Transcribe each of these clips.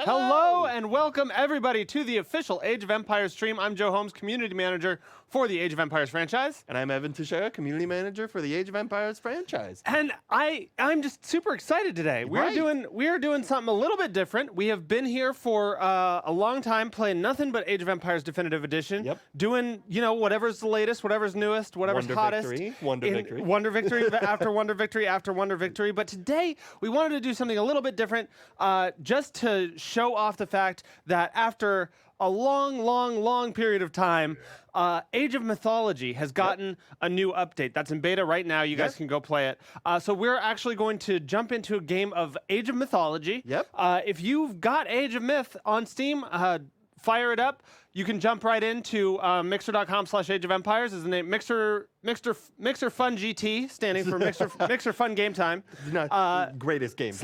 Hello and welcome everybody to the official Age of Empires stream. I'm Joe Holmes, community manager for the Age of Empires franchise. And I'm Evan Teixeira, community manager for the Age of Empires franchise. And I'm just super excited today. We are doing something a little bit different. We have been here for a long time playing nothing but Age of Empires Definitive Edition. Yep. Doing, whatever's the latest, whatever's newest, whatever's hottest. Wonder victory. Wonder victory after wonder victory after wonder victory. But today we wanted to do something a little bit different, just to show off the fact that after a long period of time, Age of Mythology has gotten a new update. That's in beta right now. You guys can go play it. So we're actually going to jump into a game of Age of Mythology. Yep. If you've got Age of Myth on Steam, fire it up. You can jump right into mixer.com/Age of Empires is the name. Mixer Fun GT, standing for Mixer Fun Game Time. Not greatest game.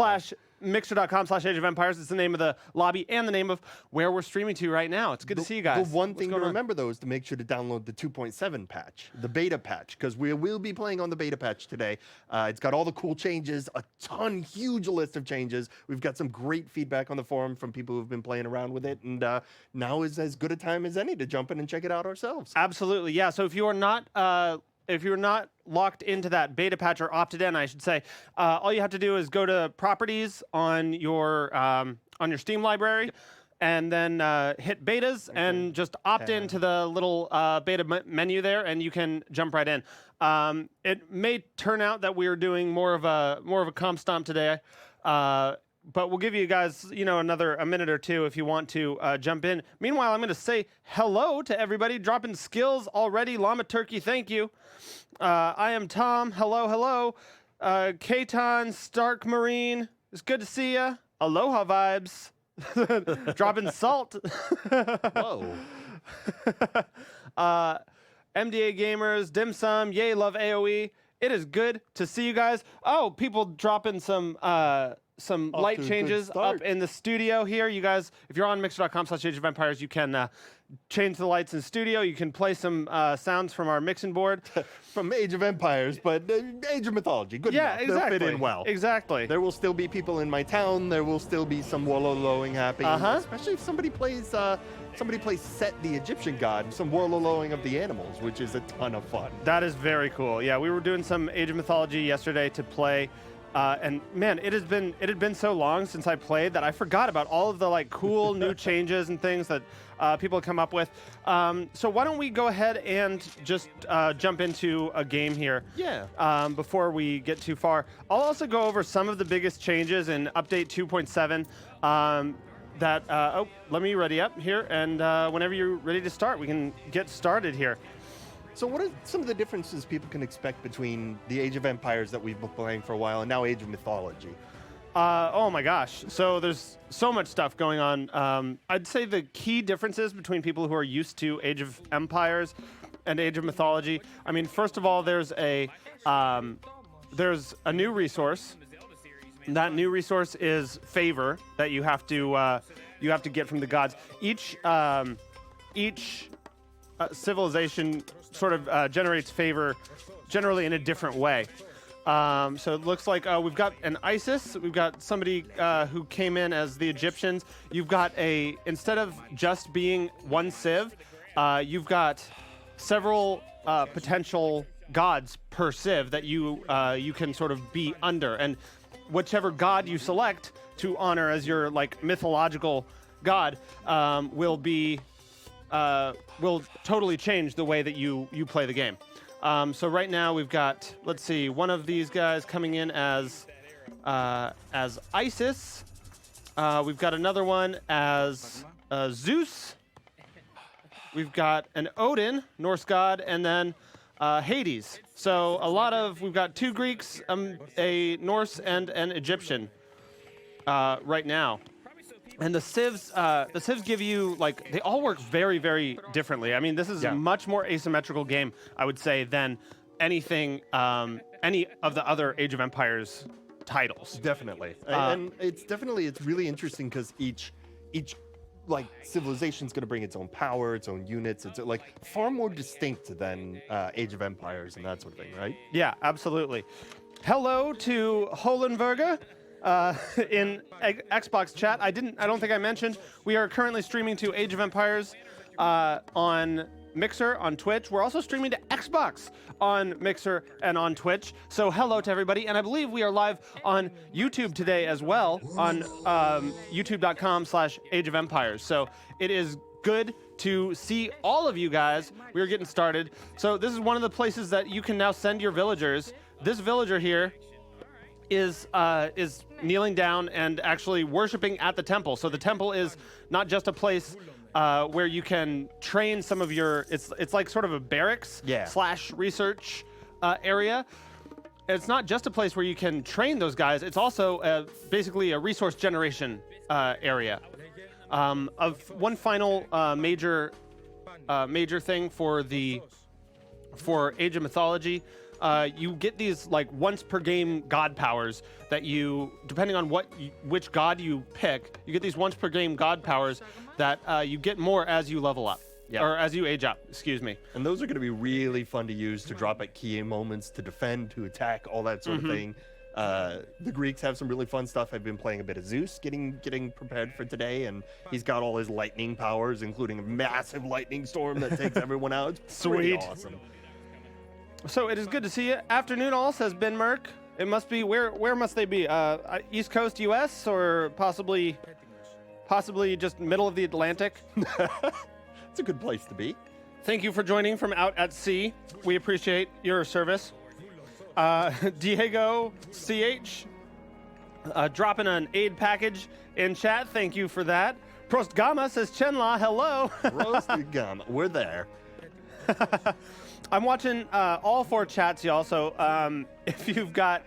Mixer.com/Age of Empires is the name of the lobby and the name of where we're streaming to right now. It's good to see you guys. The one thing to remember, though, is to make sure to download the 2.7 patch, the beta patch, because we will be playing on the beta patch today. It's got all the cool changes, huge list of changes. We've got some great feedback on the forum from people who've been playing around with it, and now is as good a time as any to jump in and check it out ourselves. Absolutely, yeah. So if you're not locked into that beta patch or opted in, I should say, all you have to do is go to properties on your Steam library, and then hit betas and just opt into the little beta menu there, and you can jump right in. It may turn out that we are doing more of a comp stomp today. But we'll give you guys, a minute or two if you want to jump in. Meanwhile, I'm going to say hello to everybody. Dropping skills already. Llama Turkey, thank you. I am Tom. Hello. Katon, Stark Marine. It's good to see ya. Aloha vibes. Dropping salt. Whoa. MDA Gamers, Dim Sum, yay, love AoE. It is good to see you guys. Oh, people dropping some light changes up in the studio here. You guys, if you're on mixer.com/Age of Empires, you can change the lights in studio. You can play some sounds from our mixing board. From Age of Empires, but Age of Mythology. Good enough. Exactly. They'll fit in well. Exactly. There will still be people in my town. There will still be some wololoing happening. Especially if somebody plays Set the Egyptian god, some wololoing of the animals, which is a ton of fun. That is very cool. Yeah, we were doing some Age of Mythology yesterday to play. And man, it had been so long since I played that I forgot about all of the cool new changes and things that people have come up with. So why don't we go ahead and just jump into a game here? Yeah. Before we get too far, I'll also go over some of the biggest changes in Update 2.7. Let me ready up here, and whenever you're ready to start, we can get started here. So what are some of the differences people can expect between the Age of Empires that we've been playing for a while and now Age of Mythology? Oh my gosh. So there's so much stuff going on. I'd say the key differences between people who are used to Age of Empires and Age of Mythology. I mean, first of all, there's a new resource. That new resource is favor that you have to get from the gods. Each civilization sort of generates favor generally in a different way. So it looks like we've got an Isis. We've got somebody who came in as the Egyptians. You've got instead of just being one civ, you've got several potential gods per civ that you can sort of be under. And whichever god you select to honor as your mythological god will totally change the way that you play the game. So right now we've got, let's see, one of these guys coming in as Isis. We've got another one as Zeus. We've got an Odin, Norse god, and then Hades. So we've got two Greeks, a Norse, and an Egyptian right now. And the civs give you, they all work very, very differently. I mean, this is a much more asymmetrical game, I would say, than any of the other Age of Empires titles. Definitely. And it's really interesting because each civilization's going to bring its own power, its own units. It's far more distinct than Age of Empires and that sort of thing, right? Yeah, absolutely. Hello to Holenberger. in Xbox chat. I don't think I mentioned. We are currently streaming to Age of Empires on Mixer, on Twitch. We're also streaming to Xbox on Mixer and on Twitch. So hello to everybody. And I believe we are live on YouTube today as well on youtube.com/Age of Empires. So it is good to see all of you guys. We're getting started. So this is one of the places that you can now send your villagers. This villager here is kneeling down and actually worshiping at the temple. So the temple is not just a place where you can train some of your. It's like sort of a barracks / research area. It's not just a place where you can train those guys. It's also basically a resource generation area. Of one final major thing for Age of Mythology. You get these like once per game god powers that you, depending on which god you pick, you get these once per game god powers that you get more as you level up, or as you age up. Excuse me. And those are going to be really fun to use to drop at key moments, to defend, to attack, all that sort of thing. The Greeks have some really fun stuff. I've been playing a bit of Zeus, getting prepared for today, and he's got all his lightning powers, including a massive lightning storm that takes everyone out. It's Sweet. Awesome. So it is good to see you. Afternoon all, says Ben Merck. It must be, where must they be? East Coast US or possibly just middle of the Atlantic? It's a good place to be. Thank you for joining from out at sea. We appreciate your service. Diego CH dropping an aid package in chat. Thank you for that. Prost Gama says Chenla, hello. Prost Gama, we're there. I'm watching all 4 chats, y'all. So if you've got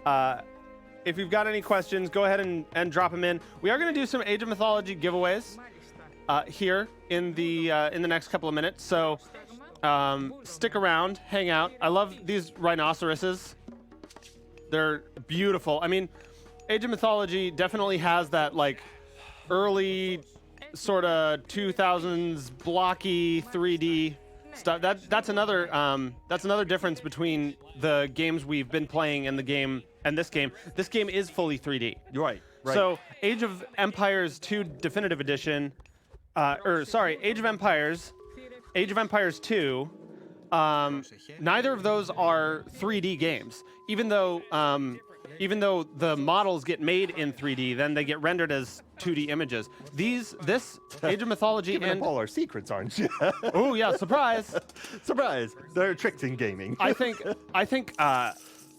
any questions, go ahead and drop them in. We are going to do some Age of Mythology giveaways here in the next couple of minutes. So stick around, hang out. I love these rhinoceroses. They're beautiful. I mean, Age of Mythology definitely has that like early sort of 2000s blocky 3D stuff. That's another difference between the games we've been playing and this game. This game is fully 3D. You're right. So Age of Empires 2 Definitive Edition, Age of Empires 2. Neither of those are 3D games. Even though the models get made in 3D, then they get rendered as 2D images. This Age of Mythology Giving and up all our secrets, aren't you? oh yeah, surprise! Surprise! There are tricks in gaming. I think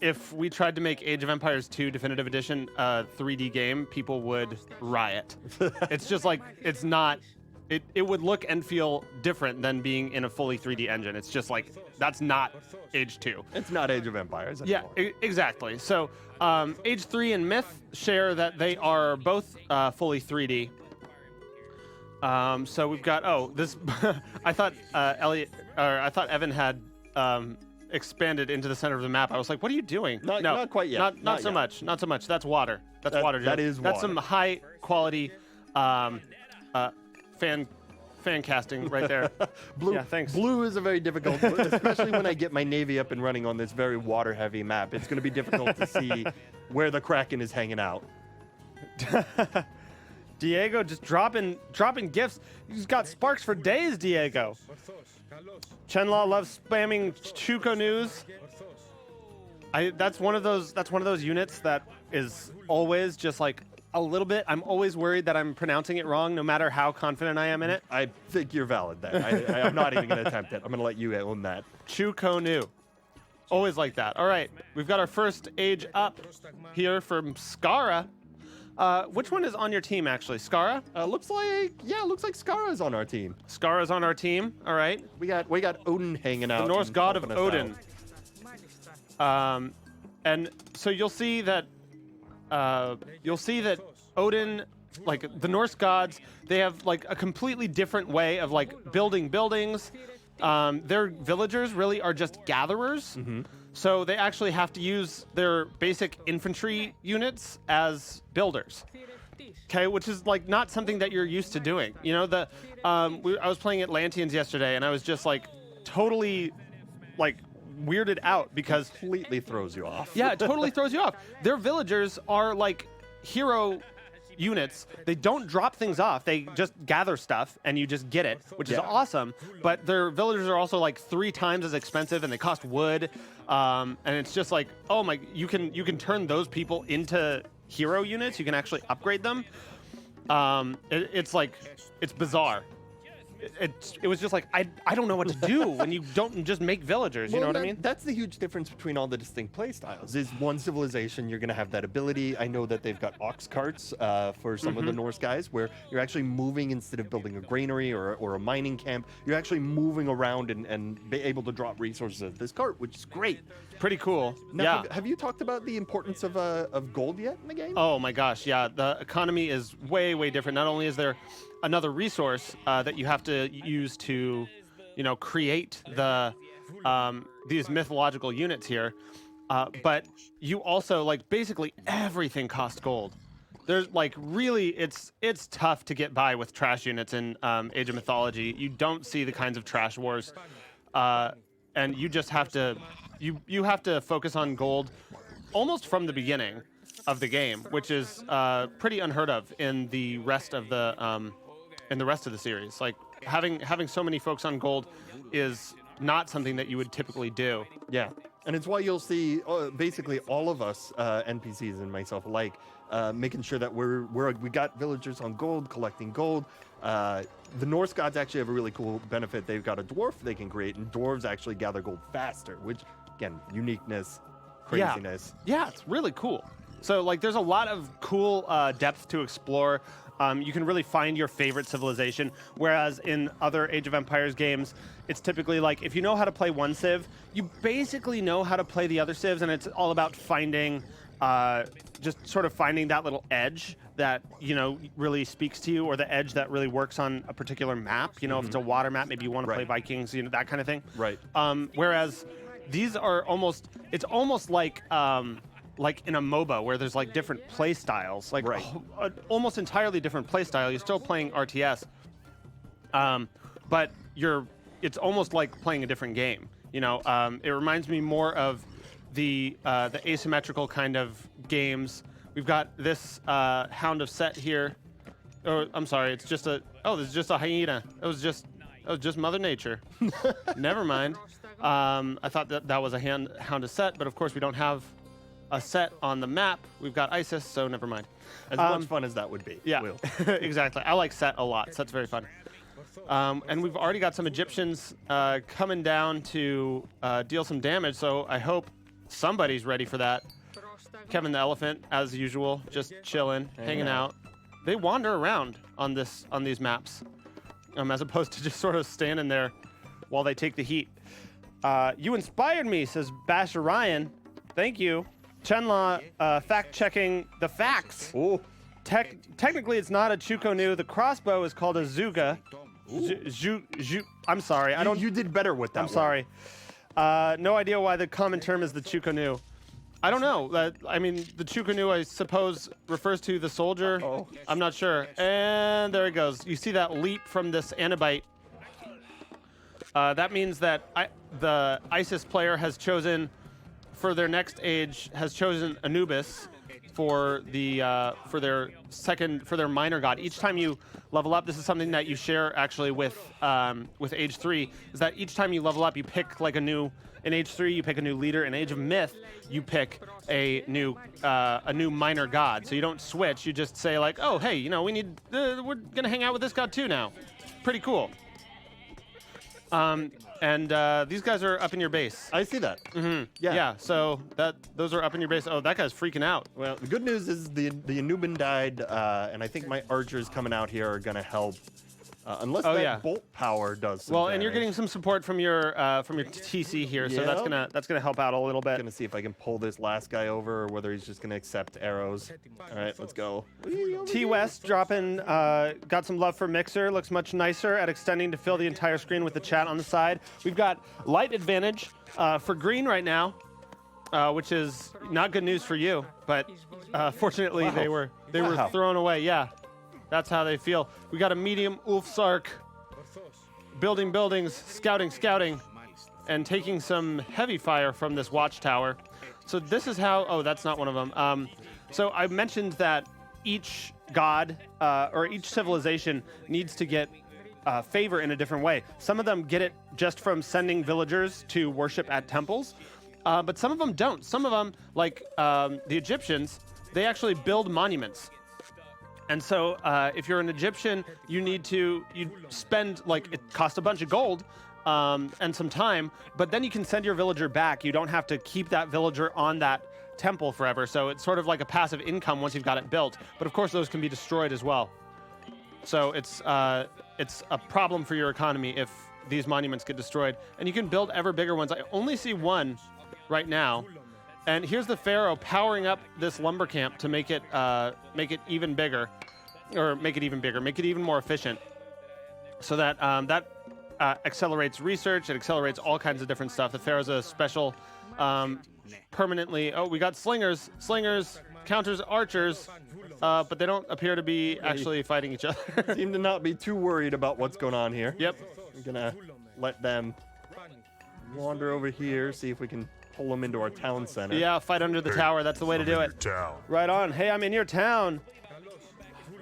if we tried to make Age of Empires 2 Definitive Edition a 3D game, people would riot. It's just like it's not. It would look and feel different than being in a fully 3D engine. It's just like that's not Age 2. It's not Age of Empires anymore. Yeah, exactly. So Age 3 and Myth share that they are both fully 3D. So we've got this. I thought Evan had expanded into the center of the map. I was like, what are you doing? Not quite yet. Not so much. Not so much. That's water. That's water. That is water. That's some high quality fan casting right there. Blue, yeah, thanks. Blue is a very difficult, especially when I get my navy up and running on this very water-heavy map. It's going to be difficult to see where the Kraken is hanging out. Diego just dropping gifts. He's got sparks for days, Diego. Chenlaw loves spamming Chuko news. That's one of those units that is always just like a little bit. I'm always worried that I'm pronouncing it wrong, no matter how confident I am in it. I think you're valid there. I'm not even going to attempt it. I'm going to let you own that. Chukonu. Always like that. All right, we've got our first age up here from Skara. Which one is on your team, actually? Skara? Looks like Skara's on our team. Skara's on our team. All right. We got Odin hanging out. The Norse god of helping us Odin. And so you'll see that Odin, like the Norse gods, they have like a completely different way of like building buildings. Their villagers really are just gatherers. Mm-hmm. So they actually have to use their basic infantry units as builders. Okay, which is like not something that you're used to doing. You know, I was playing Atlanteans yesterday, and I was just like totally like weirded out because Completely throws you off. yeah, it totally throws you off. Their villagers are like hero units. They don't drop things off. They just gather stuff and you just get it, which is Yeah. awesome. But their villagers are also like 3 times as expensive and they cost wood. And it's just like, oh my, you can turn those people into hero units. You can actually upgrade them. It's like, it's bizarre. It was just like, I don't know what to do when you don't just make villagers, you know what I mean? That's the huge difference between all the distinct play styles. Is one civilization, you're going to have that ability. I know that they've got ox carts for some of the Norse guys, where you're actually moving instead of building a granary or a mining camp. You're actually moving around and be able to drop resources at this cart, which is great. Pretty cool. Now, Yeah. have you talked about the importance of gold yet in the game? Oh my gosh, yeah. The economy is way, way different. Not only is there another resource that you have to use to, create these mythological units here, but you also basically everything costs gold. There's really, it's tough to get by with trash units in Age of Mythology. You don't see the kinds of trash wars, and you just have to you have to focus on gold almost from the beginning of the game, which is pretty unheard of in the rest of the series. Like having so many folks on gold is not something that you would typically do. Yeah, and it's why you'll see basically all of us NPCs and myself alike making sure that we got villagers on gold, collecting gold. The Norse gods actually have a really cool benefit. They've got a dwarf they can create, and dwarves actually gather gold faster, which again, uniqueness, craziness. Yeah, it's really cool. So there's a lot of cool depth to explore. You can really find your favorite civilization, whereas in other Age of Empires games, it's typically if you know how to play one civ, you basically know how to play the other civs, and it's all about finding, just sort of finding that little edge that, really speaks to you, or the edge that really works on a particular map. If it's a water map, maybe you want to play Vikings, that kind of thing. Right. Whereas these are it's almost like in a MOBA where there's different play styles, almost entirely different play style. You're still playing RTS, but it's almost like playing a different game. It reminds me more of the asymmetrical kind of games. We've got this Hound of Set here. Oh, I'm sorry. This is just a hyena. It was just Mother Nature. Never mind. I thought that was a Hound of Set, but of course we don't have a set on the map. We've got ISIS, so never mind. As much fun as that would be. Yeah, Will. exactly. I like Set a lot. Set's very fun. And we've already got some Egyptians coming down to deal some damage, so I hope somebody's ready for that. Kevin the Elephant, as usual, just chilling, hanging out. They wander around on these maps, as opposed to just sort of standing there while they take the heat. You inspired me, says Basher Ryan. Thank you. Chenla fact-checking the facts. Ooh. Technically, it's not a Chukonu. The crossbow is called a Zuga. I'm sorry. You did better with that. I'm sorry. No idea why the common term is the Chukonu. I don't know. The Chukonu, I suppose, refers to the soldier. Oh. I'm not sure. And there it goes. You see that leap from this Anabite. That means that the ISIS player has chosen, for their next age, has chosen Anubis for their minor god. Each time you level up, this is something that you share actually with Age 3, is that each time you level up, you pick in Age 3, you pick a new leader. In Age of Myth, you pick a new minor god. So you don't switch. You just say oh, hey, we're gonna hang out with this god too now. Pretty cool. And these guys are up in your base. I see that. Mm-hmm. Yeah. Yeah. So those are up in your base. Oh, that guy's freaking out. Well, the good news is the Anuban died, and I think my archers coming out here are gonna help. Unless bolt power does some and you're damage. getting some support from your TC here, so that's gonna help out a little bit. Gonna see if I can pull this last guy over, or whether he's just gonna accept arrows. All right, let's go. T West dropping, got some love for Mixer. Looks much nicer at extending to fill the entire screen with the chat on the side. We've got light advantage for green right now, which is not good news for you, but fortunately Wow. they were Wow. thrown away. Yeah. That's how they feel. We got a medium Ulfsark building buildings, scouting, and taking some heavy fire from this watchtower. So this is how. Oh, that's not one of them. So I mentioned that each god or each civilization needs to get favor in a different way. Some of them get it just from sending villagers to worship at temples, but some of them don't. Some of them, like the Egyptians, they actually build monuments. And so if you're an Egyptian, you spend, like, it costs a bunch of gold and some time, but then you can send your villager back. You don't have to keep that villager on that temple forever. So it's sort of like a passive income once you've got it built. But of course, those can be destroyed as well. So it's a problem for your economy if these monuments get destroyed. And you can build ever bigger ones. I only see one right now. And here's the pharaoh powering up this lumber camp to make it even bigger, or make it even more efficient, so that accelerates research. It accelerates all kinds of different stuff. The pharaoh's a special, permanently. Oh, we got slingers, counters, archers, but they don't appear to be actually fighting each other. Seem to not be too worried about what's going on here. Yep. I'm gonna let them wander over here, see if we can pull them into our town center. Yeah, fight under the tower. That's the way to do it. Right on. Hey, I'm in your town.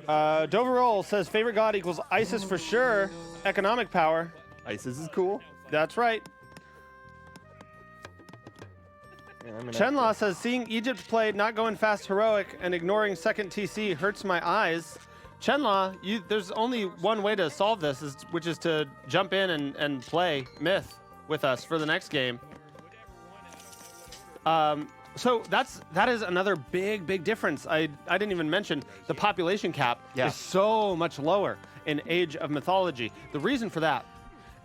Doverroll says favorite god equals ISIS for sure. Economic power. ISIS is cool. That's right. Yeah, Chenla says seeing Egypt played, not going fast heroic, and ignoring second TC hurts my eyes. Chenla, there's only one way to solve this, which is to jump in and play Myth with us for the next game. So that is another big difference. I didn't even mention the population cap is so much lower in Age of Mythology. The reason for that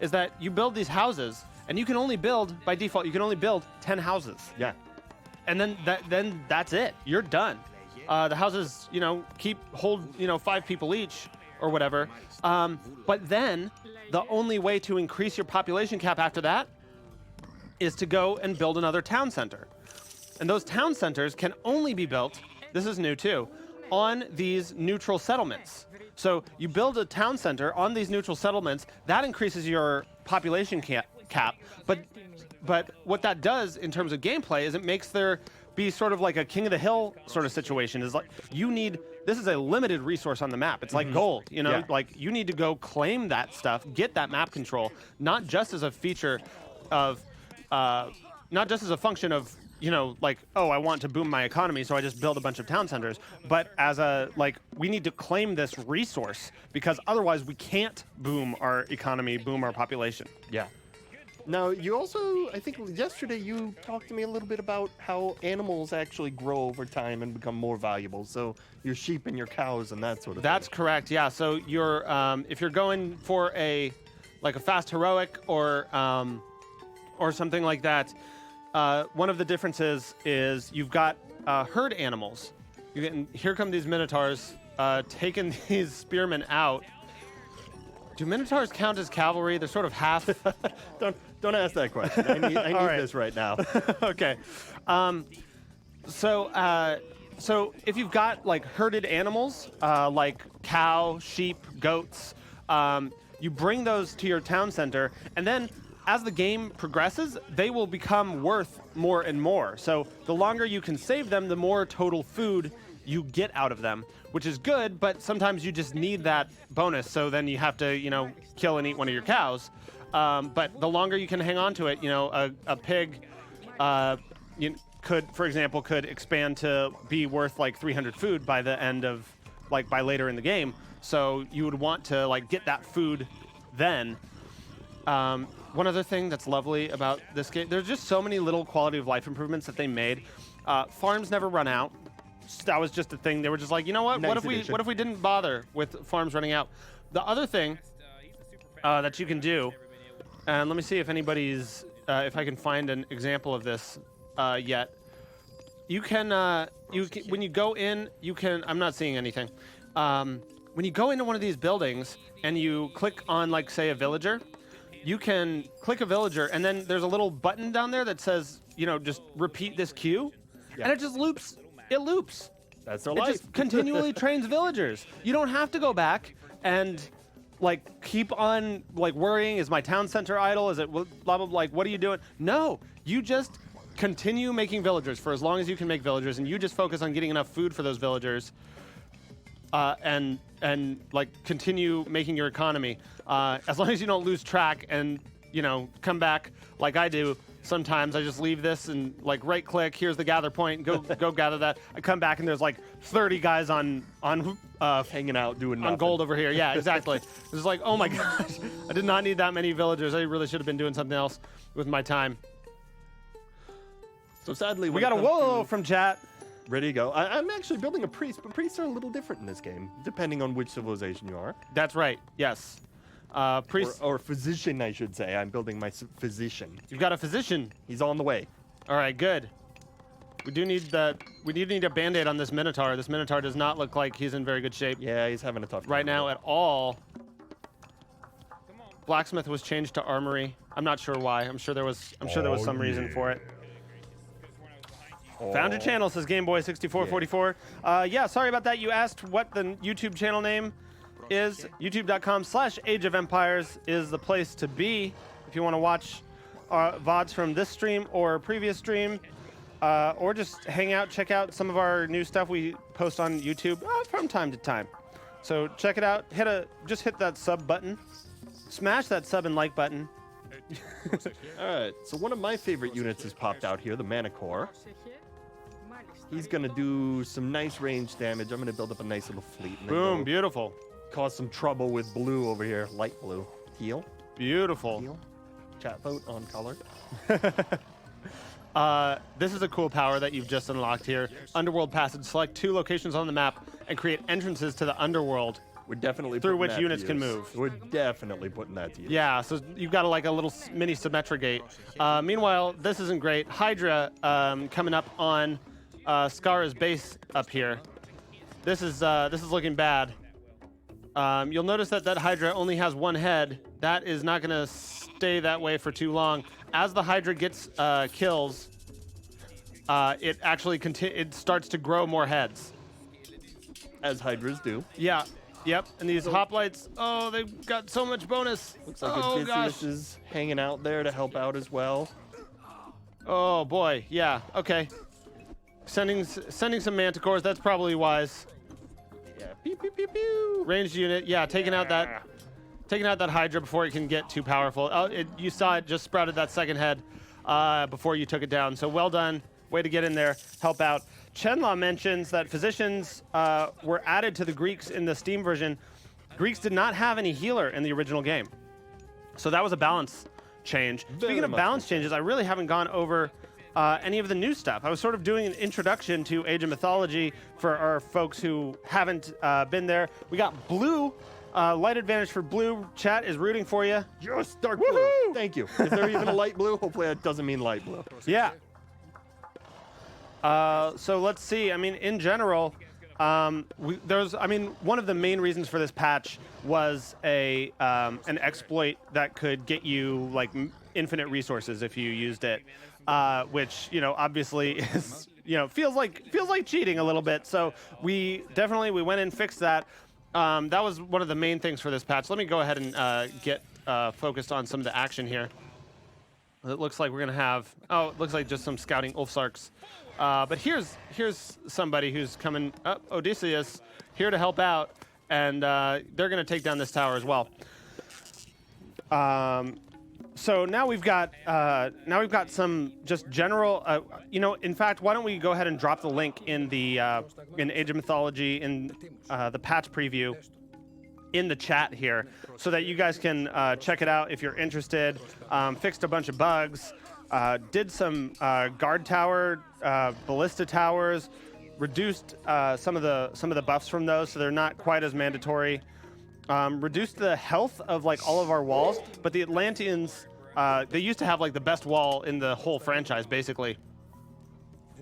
is that you build these houses, and you can only build, by default, you can only build 10 houses. Yeah. And then that's it. You're done. The houses, hold 5 people each or whatever. But then the only way to increase your population cap after that is to go and build another town center. And those town centers can only be built, this is new too, on these neutral settlements. So you build a town center on these neutral settlements, that increases your population cap. But what that does in terms of gameplay is it makes there be sort of like a king of the hill sort of situation. Is like this is a limited resource on the map. It's like gold, like you need to go claim that stuff, get that map control, not just as a feature of, not just as a function of, like, oh, I want to boom my economy, so I just build a bunch of town centers. But as we need to claim this resource because otherwise we can't boom our economy, boom our population. Yeah. Now, you also, I think yesterday you talked to me a little bit about how animals actually grow over time and become more valuable. So your sheep and your cows and that sort of thing. That's correct, yeah. So you're, if you're going for a fast heroic or something like that, one of the differences is you've got herd animals. Here come these minotaurs taking these spearmen out. Do minotaurs count as cavalry? They're sort of half. Don't ask that question. I need right. this right now. Okay. So if you've got like herded animals, like cow, sheep, goats, you bring those to your town center, and then as the game progresses, they will become worth more and more. So the longer you can save them, the more total food you get out of them, which is good, but sometimes you just need that bonus, so then you have to, kill and eat one of your cows. But the longer you can hang on to it, a pig could expand to be worth like 300 food by the end of, by later in the game. So you would want to get that food then. One other thing that's lovely about this game, there's just so many little quality of life improvements that they made. Farms never run out. That was just a thing. They were just like, you know what? Nice What if we didn't bother with farms running out? The other thing that you can do, and let me see if anybody's, if I can find an example of this yet. You can, when you go in, I'm not seeing anything. When you go into one of these buildings and you click on, say, a villager, you can click a villager, and then there's a little button down there that says, just repeat this queue, and it just loops. It loops. That's their It life. just continually trains villagers. You don't have to go back and like keep on like worrying, is my town center idle? Is it blah blah blah? Like, what are you doing? No, you just continue making villagers for as long as you can make villagers, and you just focus on getting enough food for those villagers, and like continue making your economy. As long as you don't lose track and come back like I do. Sometimes I just leave this and like right click, here's the gather point, go gather that. I come back and there's like 30 guys on hanging out doing nothing. On gold over here. Yeah, exactly. It's just like, oh my gosh, I did not need that many villagers. I really should have been doing something else with my time. So sadly, we got a whoa from chat. Ready to go. I'm actually building a priest, but priests are a little different in this game, depending on which civilization you are. That's right. Yes. Priest or physician, I should say. I'm building my physician. You've got a physician. He's on the way. All right, good. We do need need a band-aid on this Minotaur. This Minotaur does not look like he's in very good shape. Yeah, he's having a tough time right now at all. Blacksmith was changed to armory. I'm not sure why. I'm sure there was some reason for it. Found your channel, says Gameboy6444. Yeah, sorry about that. You asked what the YouTube channel name is. YouTube.com/Age of Empires is the place to be if you want to watch VODs from this stream or previous stream, or just hang out, check out some of our new stuff we post on YouTube from time to time. So check it out. Just hit that sub button. Smash that sub and like button. All right, so one of my favorite units has popped out here, the Manicore. He's going to do some nice range damage. I'm going to build up a nice little fleet. And boom, beautiful. Cause some trouble with blue over here. Light blue. Teal. Beautiful. Teal. Chat vote on color. This is a cool power that you've just unlocked here. Underworld Passage. Select 2 locations on the map and create entrances to the underworld. We're definitely through which units can move. We're definitely putting that to use. Yeah, so you've got like a little mini Symmetra gate. Meanwhile, this isn't great. Hydra coming up on Skara's base up here. This is looking bad. You'll notice that Hydra only has 1 head. That is not going to stay that way for too long. As the Hydra gets kills, it actually it starts to grow more heads. As Hydras do. Yeah. Yep. And these hoplites, oh, they've got so much bonus. Looks like Odysseus is hanging out there to help out as well. Oh boy. Yeah. Okay. Sending some manticores. That's probably wise. Yeah. Pew, pew, pew, pew. Ranged unit. Yeah. Taking out that Hydra before it can get too powerful. Oh, you saw it just sprouted that second head before you took it down. So well done. Way to get in there. Help out. Chenla mentions that physicians were added to the Greeks in the Steam version. Greeks did not have any healer in the original game. So that was a balance change. Speaking of balance changes, I really haven't gone over any of the new stuff. I was sort of doing an introduction to Age of Mythology for our folks who haven't been there. We got blue, light advantage for blue. Chat is rooting for you. Just dark blue. Thank you. Is there even a light blue? Hopefully that doesn't mean light blue. Yeah. So let's see. I mean, in general, one of the main reasons for this patch was an exploit that could get you like infinite resources if you used it, which obviously is feels like cheating a little bit. So we went in and fixed that. That was one of the main things for this patch. Let me go ahead and get focused on some of the action here. It looks like we're gonna have it looks like just some scouting Ulfsarks. But here's somebody who's coming up, Odysseus, here to help out, and they're going to take down this tower as well. So now we've got some just general. In fact, why don't we go ahead and drop the link in the in Age of Mythology in the patch preview in the chat here, so that you guys can check it out if you're interested. Fixed a bunch of bugs. Did some guard tower, ballista towers, reduced some of the buffs from those, so they're not quite as mandatory. Reduced the health of like all of our walls, but the Atlanteans, they used to have like the best wall in the whole franchise, basically.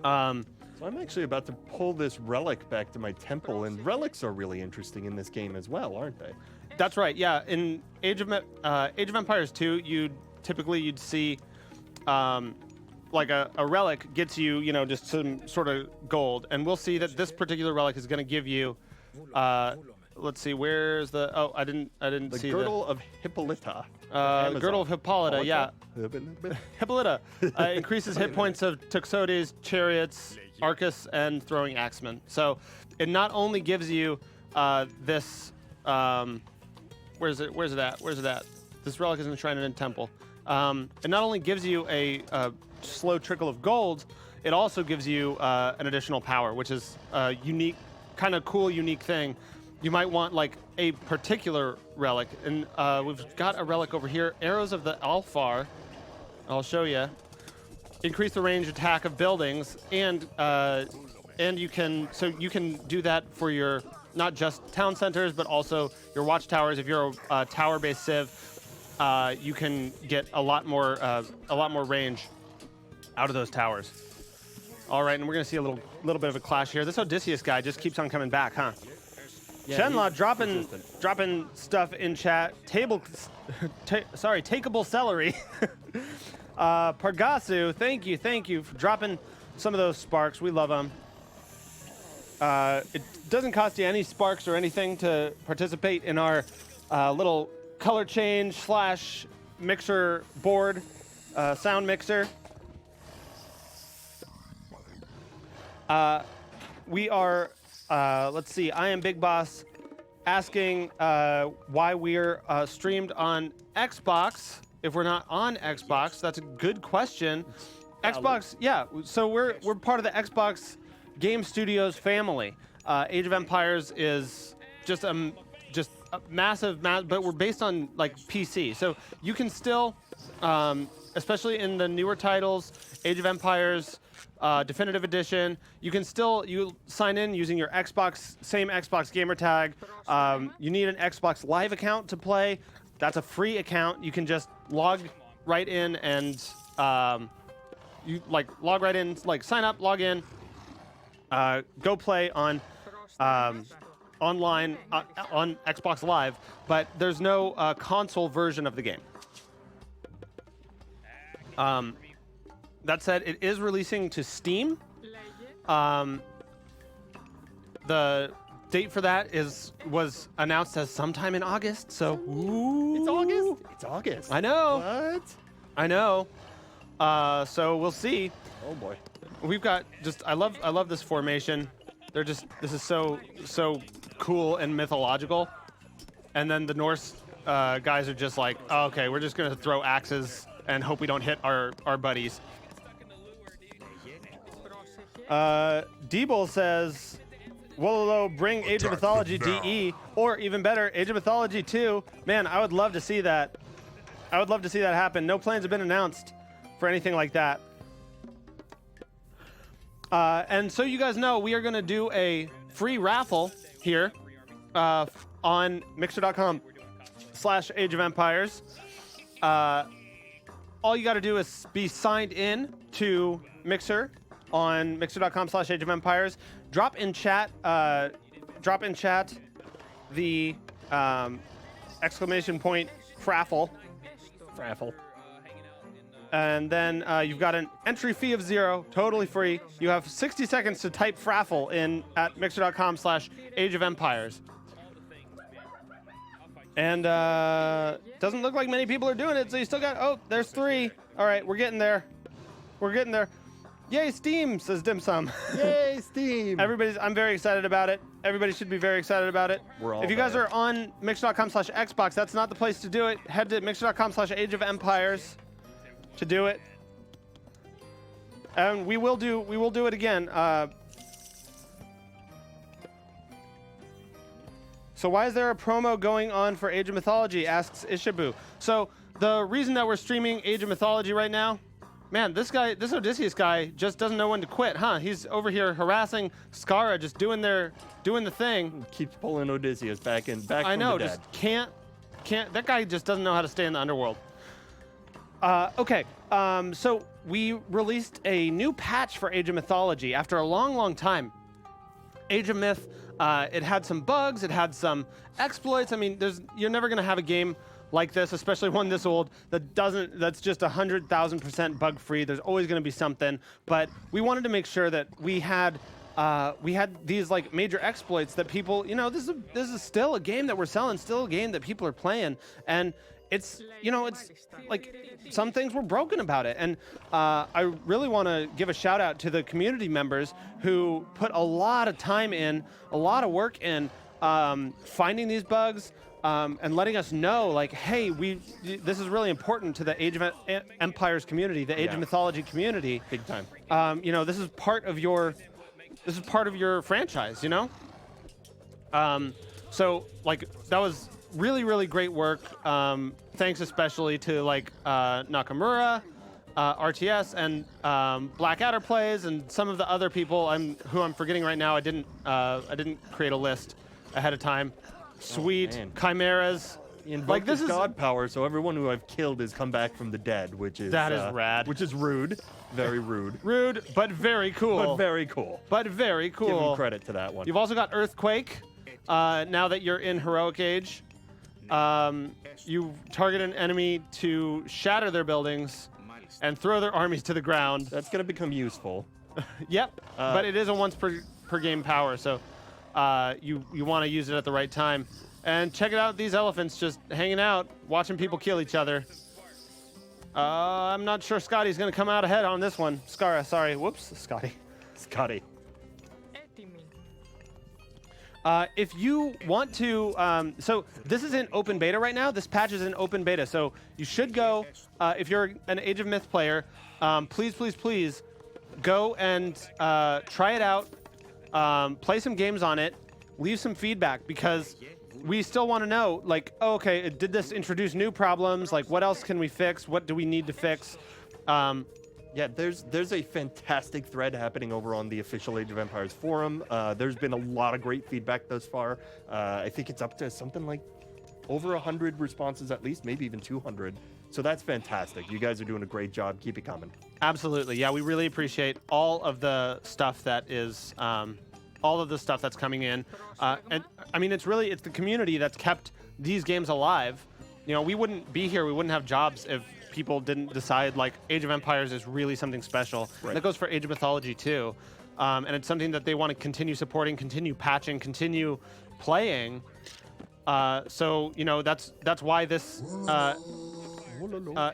So I'm actually about to pull this relic back to my temple, and relics are really interesting in this game as well, aren't they? That's right. Yeah, in Age of Empires 2, you'd see. Like a relic gets you, just some sort of gold, and we'll see that this particular relic is going to give you let's see, where's the? Oh, I didn't The see girdle of Hippolyta. the girdle of Hippolyta. Yeah, Hippolyta. Hippolyta increases hit points of Tuxodes, chariots, Arcus, and throwing axemen. So it not only gives you this. Where's it? Where's it at? Where's it at? This relic is enshrined in a temple. It not only gives you a slow trickle of gold, it also gives you an additional power, which is a unique, kind of cool, unique thing. You might want like a particular relic, and we've got a relic over here, Arrows of the Alfar. I'll show you. Increase the range attack of buildings, and you can do that for your not just town centers, but also your watchtowers. If you're a tower-based civ, you can get a lot more range out of those towers. All right, and we're gonna see a little bit of a clash here. This Odysseus guy just keeps on coming back, huh? Yeah, Shenla he's dropping stuff in chat. Takeable celery. Pargasu, thank you for dropping some of those sparks. We love them. It doesn't cost you any sparks or anything to participate in our little color change / mixer board, sound mixer. We are, let's see, I am Big Boss asking why we're streamed on Xbox if we're not on Xbox. That's a good question. Xbox, yeah, so we're part of the Xbox Game Studios family. Age of Empires is just a massive, but we're based on like PC. So you can still, especially in the newer titles, Age of Empires, Definitive Edition, you sign in using your same Xbox gamer tag. You need an Xbox Live account to play. That's a free account. You can just log right in and log right in, sign up, log in, go play on online on Xbox Live, but there's no console version of the game. That said, it is releasing to Steam. The date for that was announced as sometime in August. So It's August. It's August. I know. What? I know. So we'll see. Oh boy. We've got I love this formation. This is so cool and mythological. And then the Norse guys are just like, oh, okay, we're just gonna throw axes and hope we don't hit our buddies. D-Bull says, Wololo, bring Age of Mythology DE, or even better, Age of Mythology 2. Man, I would love to see that. I would love to see that happen. No plans have been announced for anything like that. And so you guys know, we are going to do a free raffle here on mixer.com/Age of Empires. All you got to do is be signed in to Mixer on mixer.com/Age of Empires. Drop in chat the exclamation point fraffle. And then you've got an entry fee of 0, totally free. You have 60 seconds to type fraffle in at mixer.com/Age of Empires. And doesn't look like many people are doing it, so you still got, there's 3. All right, we're getting there. Yay, Steam, says Dim Sum. Yay, Steam. I'm very excited about it. Everybody should be very excited about it. We're all If you guys there. are on mixer.com/Xbox, that's not the place to do it. Head to mixer.com/Age of Empires to do it. And we will do it again. So why is there a promo going on for Age of Mythology, asks Ishibu. So the reason that we're streaming Age of Mythology right now, man, this Odysseus guy just doesn't know when to quit, huh? He's over here harassing Skara, just doing the thing. Keeps pulling Odysseus back I from know, the just dead. can't. That guy just doesn't know how to stay in the underworld. Okay, so we released a new patch for Age of Mythology after a long time. Age of Myth, it had some bugs, it had some exploits. I mean, you're never gonna have a game like this, especially one this old, that's just 100,000% bug free. There's always gonna be something, but we wanted to make sure that we had we had these like major exploits that people, this is still a game that we're selling, still a game that people are playing, and it's like some things were broken about it. And I really want to give a shout out to the community members who put a lot of time in, a lot of work in finding these bugs. And letting us know, like, hey, this is really important to the Age of Empires community, the Age of Mythology community. Big time. This is part of your franchise, So like that was really, really great work. Thanks especially to like Nakamura, RTS, and Blackadder Plays, and some of the other people who I'm forgetting right now. I didn't create a list ahead of time. Sweet chimeras. Like this is god power, so everyone who I've killed has come back from the dead, which is rad. Which is rude, very rude. Rude, but very cool. But very cool. But very cool. Give him credit to that one. You've also got Earthquake. Now that you're in Heroic Age, you target an enemy to shatter their buildings and throw their armies to the ground. That's gonna become useful. Yep, but it is a once per game power, so you want to use it at the right time. And check it out, these elephants just hanging out, watching people kill each other. I'm not sure Scotty's going to come out ahead on this one. Sorry. Whoops, Scotty. If you want to, so this is in open beta right now. This patch is in open beta, so you should go, if you're an Age of Myth player, please go and try it out, play some games on it, leave some feedback, because we still want to know, like, oh, okay, did this introduce new problems? Like, what else can we fix? What do we need to fix? Yeah, there's a fantastic thread happening over on the official Age of Empires forum. There's been a lot of great feedback thus far. I think it's up to something like over 100 responses at least, maybe even 200. So that's fantastic. You guys are doing a great job. Keep it coming. Absolutely. Yeah, we really appreciate all of the stuff that is... all of the stuff that's coming in. And I mean, it's the community that's kept these games alive. We wouldn't be here, we wouldn't have jobs if people didn't decide like Age of Empires is really something special. Right. That goes for Age of Mythology too. And it's something that they want to continue supporting, continue patching, continue playing. So, that's why this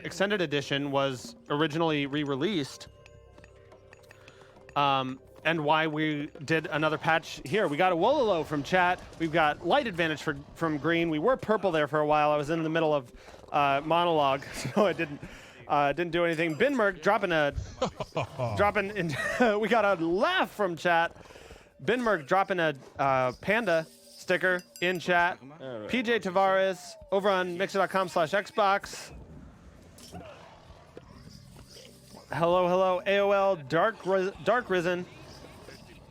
extended edition was originally re-released. And why we did another patch here. We got a Wololo from chat. We've got light advantage from green. We were purple there for a while. I was in the middle of monologue, so I didn't do anything. Binmerk dropping in. We got a laugh from chat. Binmerk dropping a panda sticker in chat. Right. PJ Tavares over on mixer.com/Xbox. Hello, AOL Dark Risen.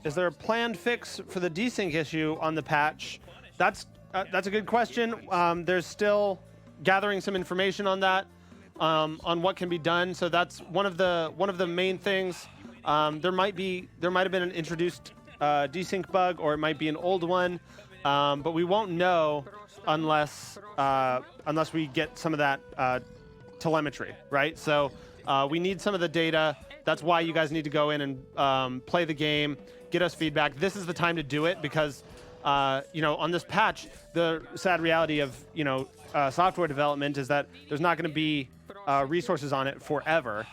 Is there a planned fix for the desync issue on the patch? That's a good question. There's still gathering some information on that, on what can be done. So that's one of the main things. There might have been an introduced desync bug, or it might be an old one, but we won't know unless we get some of that telemetry, right? So we need some of the data. That's why you guys need to go in and play the game, get us feedback. This is the time to do it because, on this patch, the sad reality of, software development is that there's not going to be resources on it forever.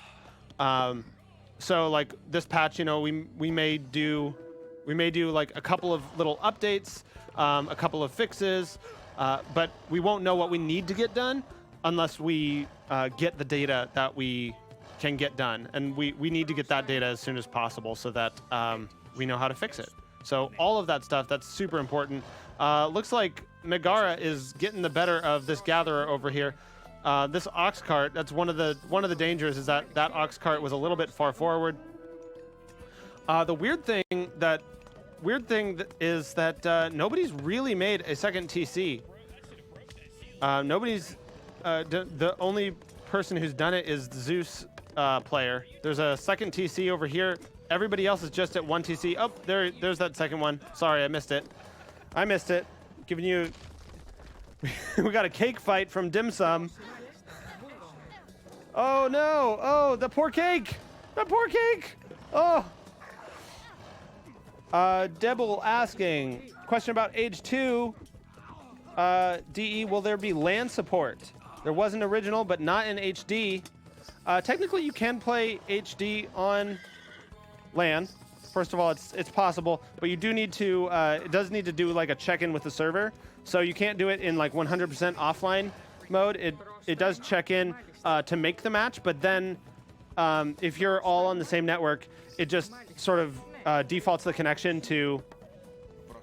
So like this patch, we may do like a couple of little updates, a couple of fixes, but we won't know what we need to get done unless we get the data that we can get done. And we need to get that data as soon as possible so that we know how to fix it. So all of that stuff, that's super important. Looks like Megara is getting the better of this gatherer over here. This ox cart, that's one of the dangers, is that ox cart was a little bit far forward. The weird thing is that nobody's really made a second TC. The only person who's done it is the Zeus player. There's a second TC over here. Everybody else is just at one TC. Oh, there's that second one. Sorry, I missed it. Giving you... We got a cake fight from Dim Sum. Oh, no. Oh, the poor cake. The poor cake. Oh. Debble asking, question about Age 2. DE, will there be LAN support? There was an original, but not in HD. Technically, you can play HD on LAN. First of all, it's possible, but you do need to, it does need to do like a check-in with the server. So you can't do it in like 100% offline mode. It does check in to make the match, but then if you're all on the same network, it just sort of defaults the connection to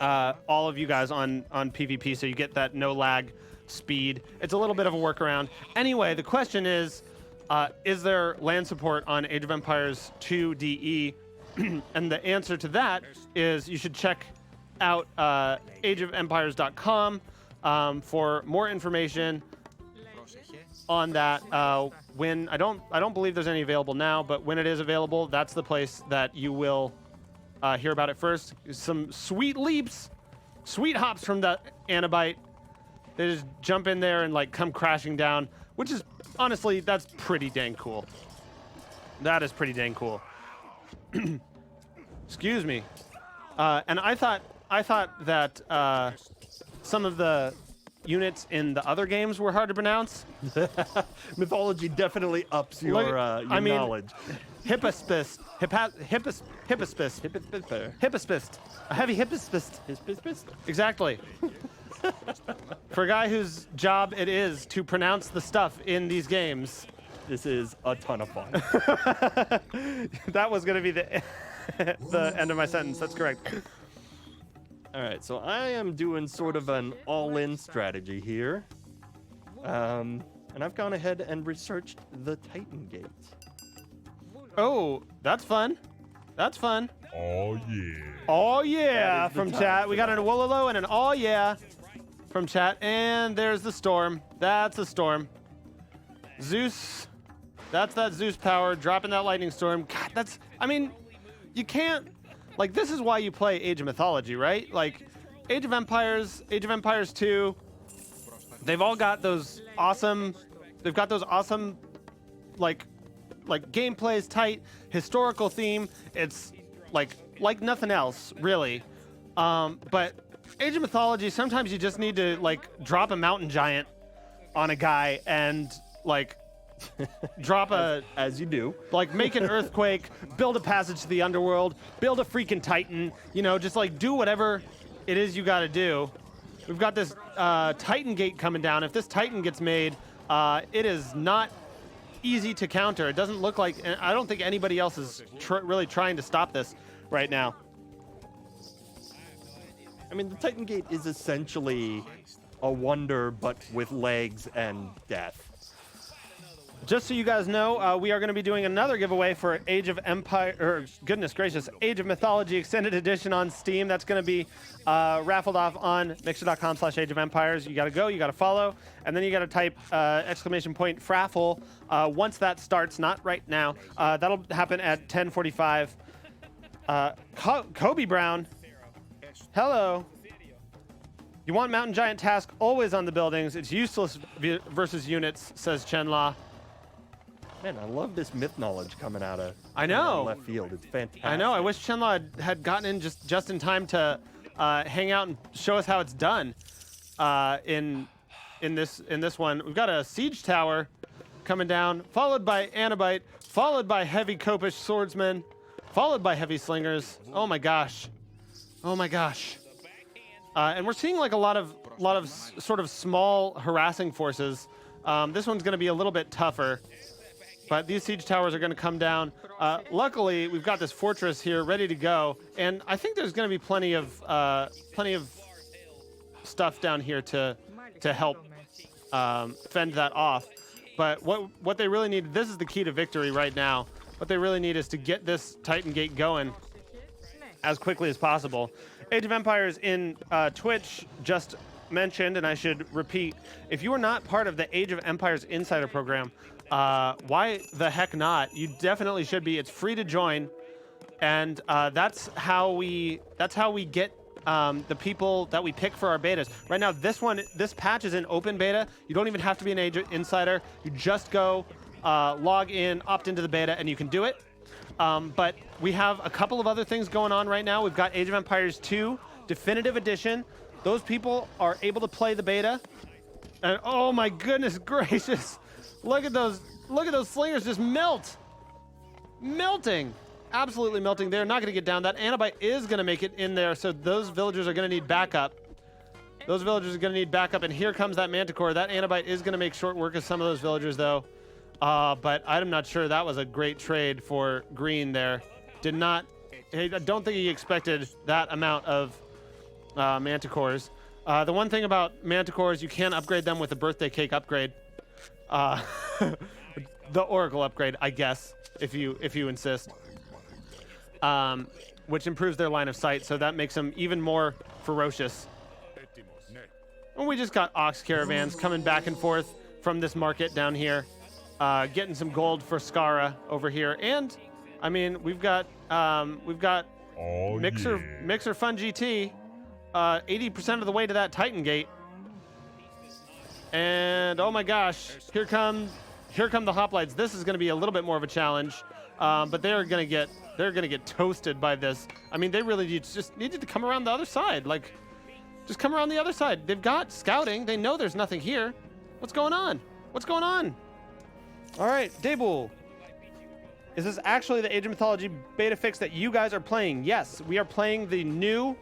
all of you guys on PvP, so you get that no lag speed. It's a little bit of a workaround. Anyway, the question is there LAN support on Age of Empires 2 DE? And the answer to that is you should check out ageofempires.com for more information on that. When I don't believe there's any available now, but when it is available, that's the place that you will hear about it first. Some sweet leaps, sweet hops from the Anabite. They just jump in there and like come crashing down, which is honestly, that's pretty dang cool. That is pretty dang cool. Excuse me. And I thought that some of the units in the other games were hard to pronounce. Mythology definitely ups your knowledge. Hippospist. Hippospist. Hippospist. A heavy hippospist. Exactly. For a guy whose job it is to pronounce the stuff in these games. This is a ton of fun. That was going to be the the end of my sentence. That's correct. All right, so I am doing sort of an all-in strategy here. And I've gone ahead and researched the Titan Gate. Oh, that's fun. That's fun. Oh yeah. Oh yeah, That is the from time chat. for We got that. an Wololo and an oh yeah from chat. And there's the storm. That's a storm. Zeus. That's that Zeus power dropping that lightning storm. God, that's, I mean, you can't, like, this is why you play Age of Mythology, right? Like, Age of Empires 2, they've all got those awesome, like gameplay's tight, historical theme. It's like nothing else, really. But Age of Mythology, sometimes you just need to, like, drop a mountain giant on a guy and, like, drop a, As you do. like, make an earthquake, build a passage to the underworld, build a freaking Titan, you know, just like do whatever it is you gotta do. We've got this Titan Gate coming down. If this Titan gets made, it is not easy to counter. It doesn't look like, and I don't think anybody else is really trying to stop this right now. I mean, the Titan Gate is essentially a wonder, but with legs and death. Just so you guys know, we are going to be doing another giveaway for Age of Empire, or goodness gracious, Age of Mythology Extended Edition on Steam. That's going to be raffled off on mixer.com/Age of Empires. You got to go, you got to follow, and then you got to type !fraffle once that starts, not right now. That'll happen at 10:45. Kobe Brown, hello. You want Mountain Giant task always on the buildings. It's useless versus units, says Chenla. Man, I love this myth knowledge coming out of I know. left field. It's fantastic. I know. I wish Chenla had gotten in just in time to hang out and show us how it's done. In this one, we've got a siege tower coming down, followed by Anabite, followed by heavy Copish swordsmen, followed by heavy slingers. Oh my gosh. Oh my gosh. And we're seeing like a lot of sort of small harassing forces. This one's going to be a little bit tougher. But these siege towers are going to come down. Luckily, we've got this fortress here ready to go, and I think there's going to be plenty of stuff down here to help fend that off. But what they really need, this is the key to victory right now. What they really need is to get this Titan Gate going as quickly as possible. Age of Empires in Twitch just mentioned, and I should repeat, if you are not part of the Age of Empires Insider program, why the heck not? You definitely should be. It's free to join, and that's how we get the people that we pick for our betas. Right now, this patch is in open beta. You don't even have to be an Age Insider. You just go log in, opt into the beta, and you can do it. But we have a couple of other things going on right now. We've got Age of Empires 2 Definitive Edition. Those people are able to play the beta. And oh my goodness gracious. Look at those slingers just melt. Melting. Absolutely melting. They're not going to get down. That Anabite is going to make it in there, so those villagers are going to need backup. Those villagers are going to need backup, and here comes that Manticore. That Anabite is going to make short work of some of those villagers, though. But I'm not sure that was a great trade for green there. I don't think he expected that amount of Manticores. The one thing about Manticores, you can upgrade them with a birthday cake upgrade. The Oracle upgrade, I guess, if you insist. Which improves their line of sight, so that makes them even more ferocious. And we just got ox caravans coming back and forth from this market down here, getting some gold for Skara over here, and I mean we've got Mixer Fun GT, 80% of the way to that Titan Gate, and oh my gosh, here come the hoplites. This is going to be a little bit more of a challenge, but they're gonna get toasted by this. I mean, they really just needed to come around the other side. Like, just come around the other side. They've got scouting. They know there's nothing here. What's going on? What's going on? All right, Daybul. Is this actually the Age of Mythology beta fix that you guys are playing? Yes, we are playing the new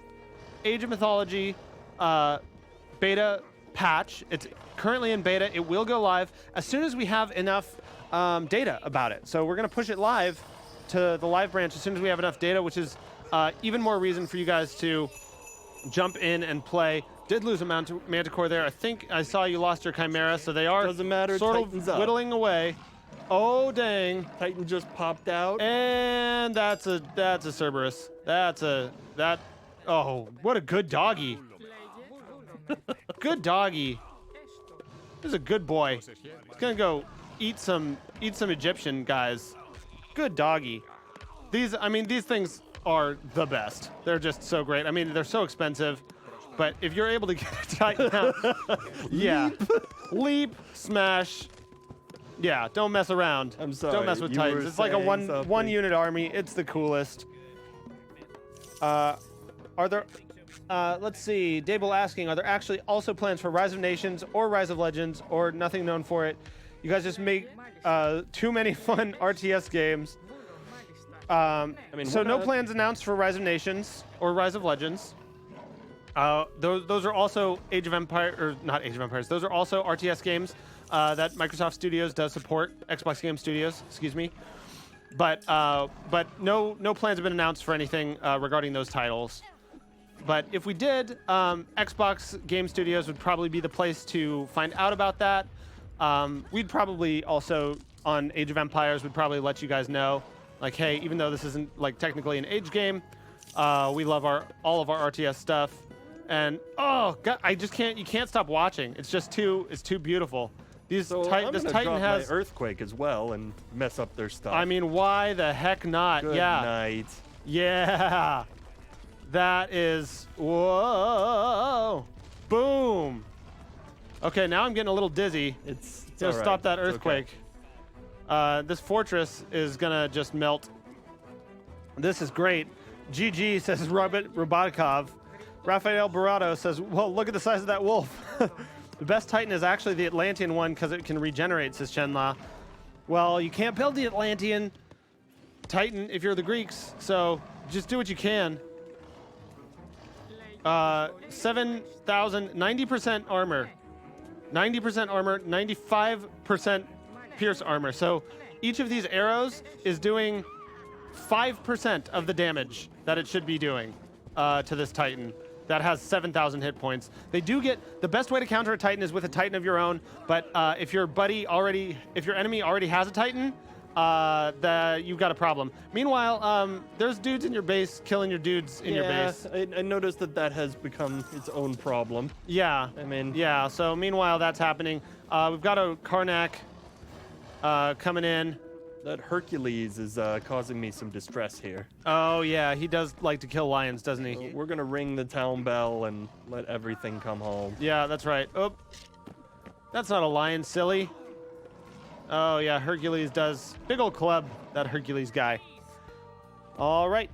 Age of Mythology beta patch. It's currently in beta. It will go live as soon as we have enough data about it. So we're going to push it live to the live branch as soon as we have enough data, which is even more reason for you guys to jump in and play. Did lose a Manticore there. I think I saw you lost your Chimera, so they are Doesn't matter, sort Titan's of up. whittling away. Oh, dang. Titan just popped out. And that's a Cerberus. Oh, what a good doggy. Good doggy. This is a good boy. He's gonna go eat some Egyptian guys. Good doggy. These things are the best. They're just so great. I mean, they're so expensive, but if you're able to get a Titan out, yeah, leap, smash. Yeah, don't mess around. I'm sorry. Don't mess with you Titans. were It's like a saying one unit army. It's the coolest. Are there? Let's see. Dable asking, are there actually also plans for Rise of Nations or Rise of Legends or nothing known for it? You guys just make too many fun RTS games. So no plans announced for Rise of Nations or Rise of Legends. Those are also Age of Empires, or not Age of Empires. Those are also RTS games that Microsoft Studios does support. Xbox Game Studios, excuse me. But no plans have been announced for anything regarding those titles. But if we did, Xbox Game Studios would probably be the place to find out about that. We'd probably also, on Age of Empires, would probably let you guys know, like, hey, even though this isn't like technically an Age game, we love all of our RTS stuff. And oh god, you can't stop watching. It's too beautiful. So I'm this gonna Titan drop has my Earthquake as well and mess up their stuff. I mean, why the heck not? Good Yeah. night. Yeah. That is, whoa. Boom. Okay, now I'm getting a little dizzy. It's Gonna all right. stop that It's earthquake. okay. This fortress is gonna just melt. This is great. GG says Robotikov. Rafael Barado says, well, look at the size of that wolf. The best Titan is actually the Atlantean one because it can regenerate, says Chenla. Well, you can't build the Atlantean Titan if you're the Greeks, so just do what you can. 7,000, 90% armor. 90% armor, 95% pierce armor. So each of these arrows is doing 5% of the damage that it should be doing to this Titan. That has 7,000 hit points. They do get, the best way to counter a Titan is with a Titan of your own, but if your enemy already has a Titan, you've got a problem. Meanwhile, there's dudes in your base killing your dudes in your base. I noticed that has become its own problem. Yeah. I mean, Yeah, so meanwhile that's happening. We've got a Karnak coming in. that Hercules is causing me some distress here. Oh yeah, he does like to kill lions, doesn't he? So we're gonna ring the town bell and let everything come home. Yeah, that's right. Oh, that's not a lion, silly. Oh yeah, Hercules does. Big old club, that Hercules guy. All right.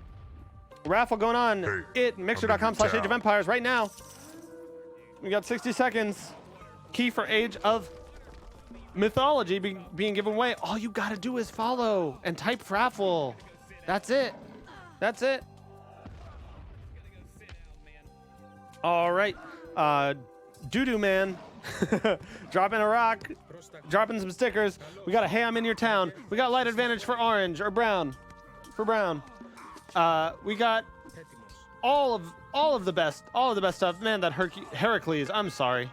Raffle going on at mixer.com/Age of Empires right now. We got 60 seconds. Key for Age of Mythology being given away. All you got to do is follow and type raffle. That's it. That's it. All right. Doo-doo man. Dropping a rock. Dropping some stickers. We got a hey, I'm in your town. We got light advantage for orange or brown. For brown. We got all of the best stuff. Man, that Heracles, I'm sorry.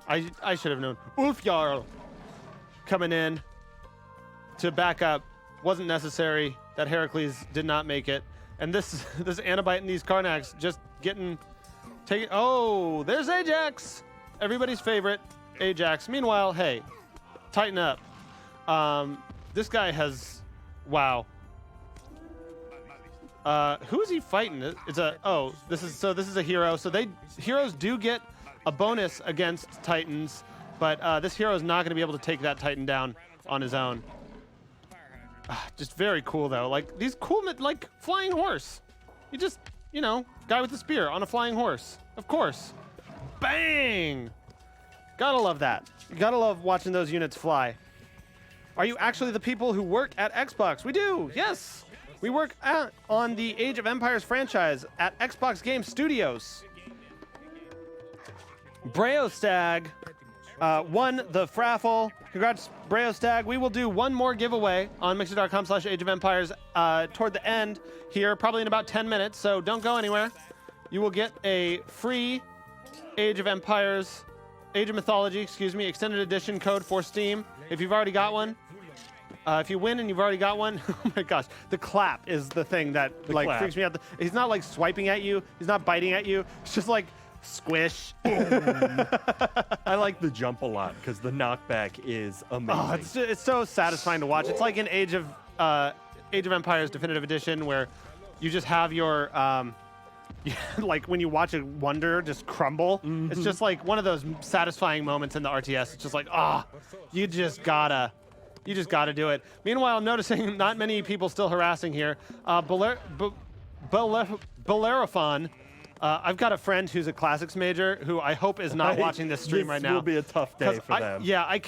I should have known. Ulfjarl coming in to back up. Wasn't necessary. That Heracles did not make it. And this Anabite and these Karnaks just taking. Oh, there's Ajax. Everybody's favorite, Ajax. Meanwhile, hey, tighten up. This guy has, wow. Who is he fighting? It's this is a hero. So heroes do get a bonus against Titans, but this hero is not going to be able to take that Titan down on his own. Just very cool though. Like these cool, like flying horse. You just, guy with the spear on a flying horse. Of course. Bang! Gotta love that. You gotta love watching those units fly. Are you actually the people who work at Xbox? We do, yes. We work on the Age of Empires franchise at Xbox Game Studios. Breostag won the Fraffle. Congrats, Breostag. We will do one more giveaway on mixer.com/Age of Empires toward the end here, probably in about 10 minutes, so don't go anywhere. You will get a free Age of Mythology, extended edition code for Steam if you've already got one. If you win and you've already got one, oh my gosh, the clap is the thing that freaks me out. He's not like swiping at you. He's not biting at you. It's just like squish. I like the jump a lot because the knockback is amazing. Oh, it's so satisfying to watch. It's like an Age of Empires Definitive Edition where you just have your like when you watch a wonder just crumble. Mm-hmm. It's just like one of those satisfying moments in the RTS. It's just like, you just gotta do it. Meanwhile, I'm noticing not many people still harassing here. Bellerophon. I've got a friend who's a classics major who I hope is not watching this stream right now. This will be a tough day for them. Yeah, I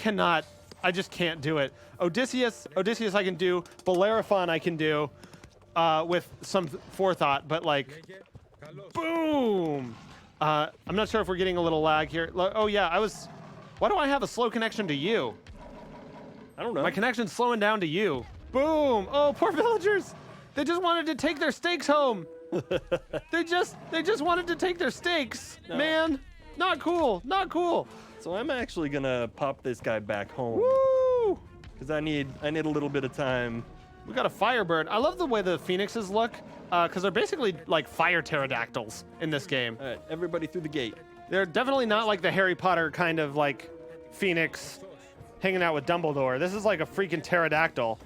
just can't do it. Odysseus I can do. Bellerophon I can do with some forethought, but like, boom. I'm not sure if we're getting a little lag here. Oh yeah, why do I have a slow connection to you? I don't know. My connection's slowing down to you. Boom. Oh, poor villagers. They just wanted to take their steaks home. They just wanted to take their steaks. No. Man, not cool. Not cool. So I'm actually gonna pop this guy back home. Woo! Because I need a little bit of time. We got a Firebird. I love the way the Phoenixes look, because they're basically like fire pterodactyls in this game. All right, everybody through the gate. They're definitely not like the Harry Potter kind of like Phoenix hanging out with Dumbledore. This is like a freaking pterodactyl.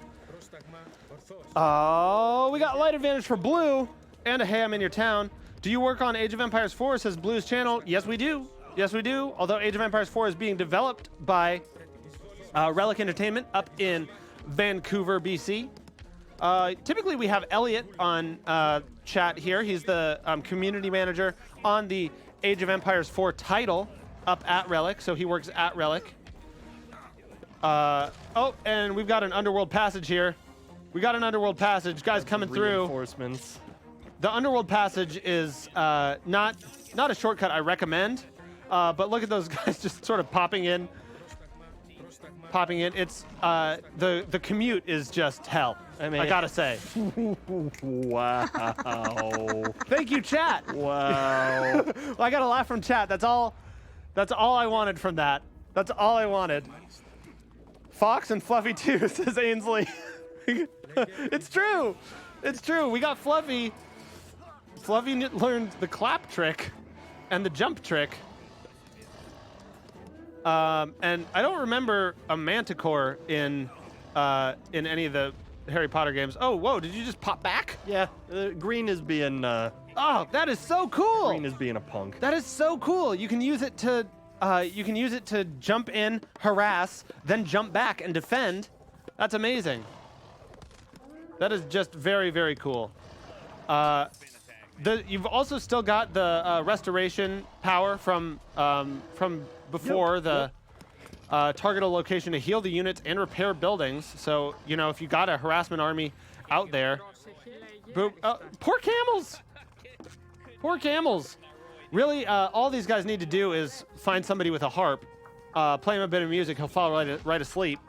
Oh, we got light advantage for blue and a hey, I'm in your town. Do you work on Age of Empires 4? Says Blue's channel. Yes, we do. Yes, we do. Although Age of Empires 4 is being developed by Relic Entertainment up in Vancouver, BC. Typically, we have Elliot on chat here. He's the community manager on the Age of Empires 4 title up at Relic, so he works at Relic. And we've got an Underworld Passage here. We got an Underworld Passage. Guys coming through. Reinforcements. The Underworld Passage is not a shortcut I recommend, but look at those guys just sort of popping in. It's the commute is just hell. I gotta say. Wow. Thank you, chat. Wow. Well, I got a laugh from chat. That's all I wanted from that. That's all I wanted. Fox and Fluffy too, says Ainsley. It's true. It's true. We got Fluffy. Fluffy learned the clap trick and the jump trick. And I don't remember a Manticore in any of the Harry Potter games. Oh, whoa! Did you just pop back? Yeah, Green is being. Oh, that is so cool. Green is being a punk. That is so cool. You can use it to jump in, harass, then jump back and defend. That's amazing. That is just very, very cool. You've also still got the restoration power from before target a location to heal the units and repair buildings. So, you know, if you got a harassment army out there, boom. Poor camels! Poor camels. Really, all these guys need to do is find somebody with a harp, play him a bit of music, he'll fall right asleep.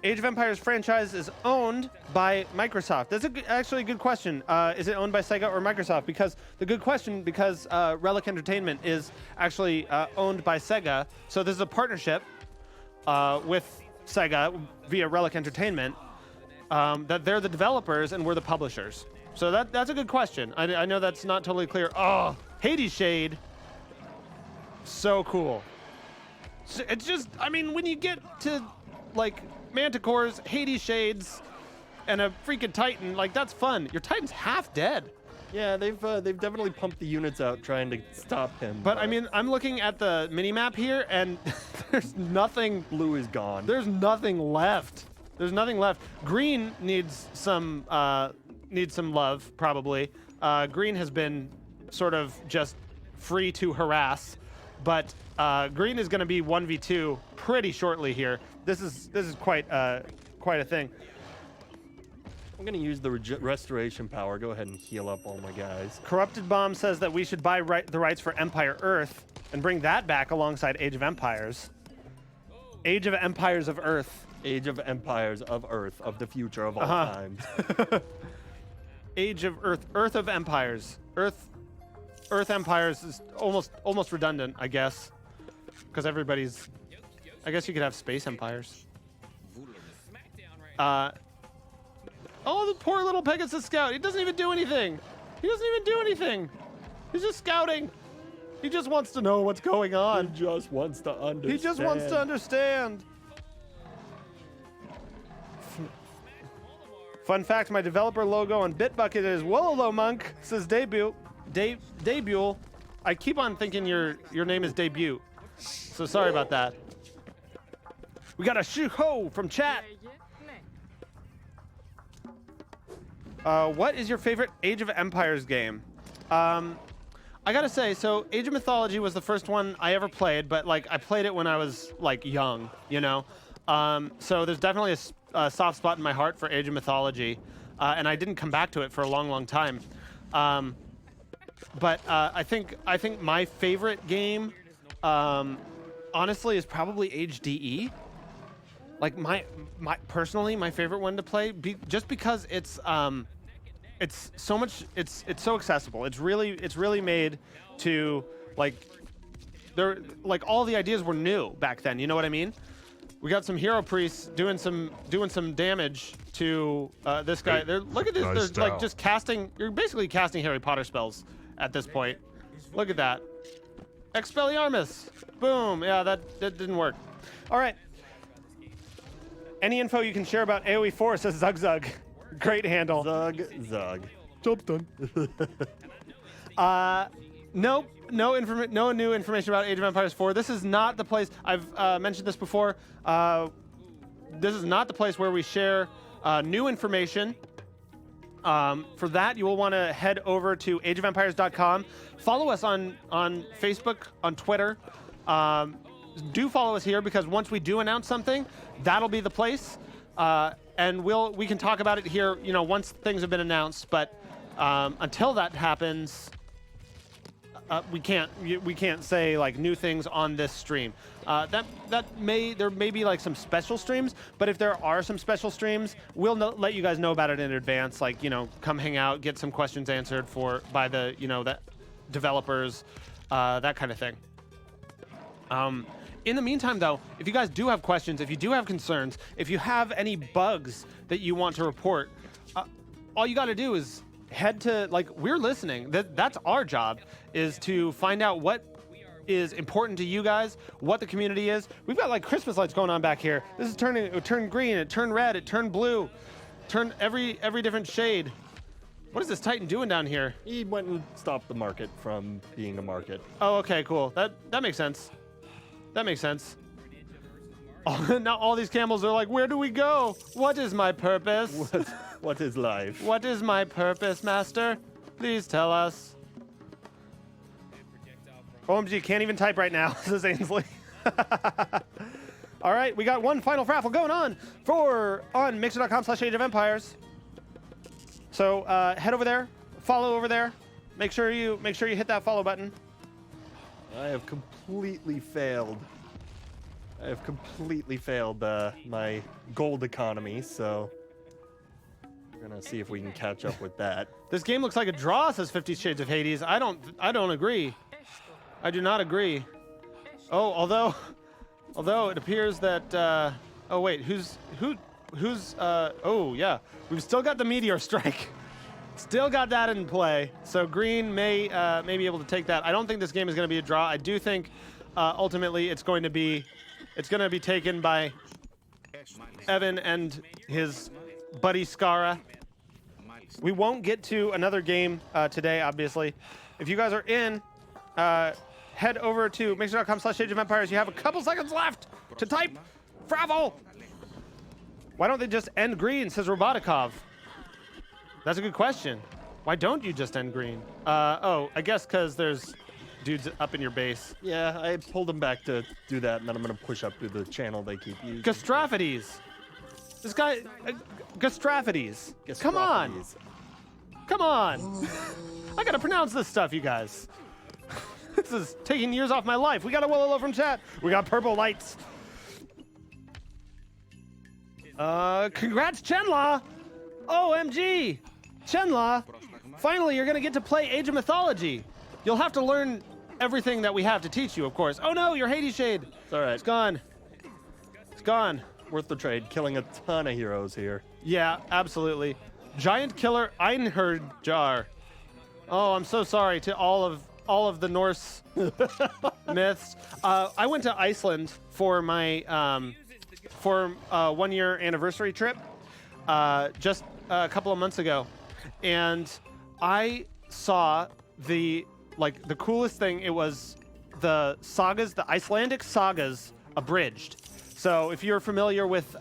Age of Empires franchise is owned by Microsoft. That's actually a good question. Is it owned by Sega or Microsoft? Because Relic Entertainment is actually owned by Sega. So this is a partnership with Sega via Relic Entertainment. That they're the developers and we're the publishers. So that's a good question. I know that's not totally clear. Oh, Hades Shade. So cool. So it's just, I mean, when you get to like Manticores, Hades Shades, and a freaking Titan, like that's fun. Your Titan's half dead. Yeah, they've definitely pumped the units out trying to stop him. But I mean, I'm looking at the mini map here, and there's nothing. Blue is gone. There's nothing left. There's nothing left. Green needs some love, probably. Green has been sort of just free to harass, but Green is going to be 1v2 pretty shortly here. This is quite a thing. I'm going to use the restoration power. Go ahead and heal up all my guys. Corrupted Bomb says that we should buy the rights for Empire Earth and bring that back alongside Age of Empires. Age of Empires of Earth. Age of Empires of Earth, of the future of all times. Age of Earth. Earth of Empires. Earth Empires is almost redundant, I guess. Because everybody's... I guess you could have Space Empires. Oh, the poor little Pegasus Scout. He doesn't even do anything. He's just scouting. He just wants to know what's going on. He just wants to understand. Fun fact, my developer logo on Bitbucket is Wololo Monk, says Debut. Debut. I keep on thinking your name is Debut. So sorry about that. We got a Shuho from chat. What is your favorite Age of Empires game? I gotta say, so Age of Mythology was the first one I ever played, but like I played it when I was like young, you know? So there's definitely a soft spot in my heart for Age of Mythology, and I didn't come back to it for a long time. But I think my favorite game, honestly, is probably HDE. Like personally, my favorite one to play, just because it's so accessible. It's really made to all the ideas were new back then. You know what I mean? We got some hero priests doing some damage to this guy. Look at this. Nice They're like style. just casting. You're basically casting Harry Potter spells at this point. Look at that. Expelliarmus. Boom. Yeah, that didn't work. All right. Any info you can share about AoE 4, says Zug Zug. Great handle. Zug. Job done. No new information about Age of Empires 4. This is not the place. I've mentioned this before. This is not the place where we share new information. For that, you will want to head over to ageofempires.com. Follow us on Facebook, on Twitter. Do follow us here, because once we do announce something, that'll be the place, and we can talk about it here, you know, once things have been announced. But until that happens, we can't say like new things on this stream. There may be like some special streams, but if there are some special streams, we'll let you guys know about it in advance. Like, you know, come hang out, get some questions answered by the that developers, that kind of thing. In the meantime, though, if you guys do have questions, if you do have concerns, if you have any bugs that you want to report, all you got to do is head to, we're listening. That's our job, is to find out what is important to you guys, what the community is. We've got Christmas lights going on back here. This is it turned green, it turned red, it turned blue, turned every different shade. What is this Titan doing down here? He went and stopped the market from being a market. Oh, okay, cool. That makes sense. That makes sense. Now all these camels are like, where do we go? What is my purpose? What is life? What is my purpose, master? Please tell us. OMG, can't even type right now, says Ainsley. All right, we got one final raffle going on on Mixer.com/Age of Empires. So head over there, follow over there. Make sure you hit that follow button. I have completely failed. My gold economy, so we're gonna see if we can catch up with that. This game looks like a draw, says 50 Shades of Hades. I don't agree. I do not agree. Oh, although it appears that oh wait, who's oh yeah, we've still got the meteor strike. Still got that in play. So green may be able to take that. I don't think this game is going to be a draw. I do think ultimately it's going to be taken by Evan and his buddy Skara. We won't get to another game today, obviously. If you guys are in, head over to mixer.com/Age of Empires. You have a couple seconds left to type Fravel. Why don't they just end green, says Robotikov. That's a good question. Why don't you just end green? Oh, I guess because there's dudes up in your base. Yeah, I pulled them back to do that, and then I'm going to push up through the channel they keep using. Gastraphides. This guy, Gastraphides. Come on. Come on. I got to pronounce this stuff, you guys. This is taking years off my life. We got a Willalow from chat. We got purple lights. Congrats, Chenla. OMG! Chenla, finally you're gonna get to play Age of Mythology. You'll have to learn everything that we have to teach you, of course. Oh no, your Hades Shade. It's all right. It's gone. It's gone. Worth the trade. Killing a ton of heroes here. Yeah, absolutely. Giant Killer Einherd Jar. Oh, I'm so sorry to all of the Norse myths. I went to Iceland for my 1 year anniversary trip. Just a couple of months ago, and I saw the coolest thing. It was the sagas, the Icelandic sagas abridged. So if you're familiar with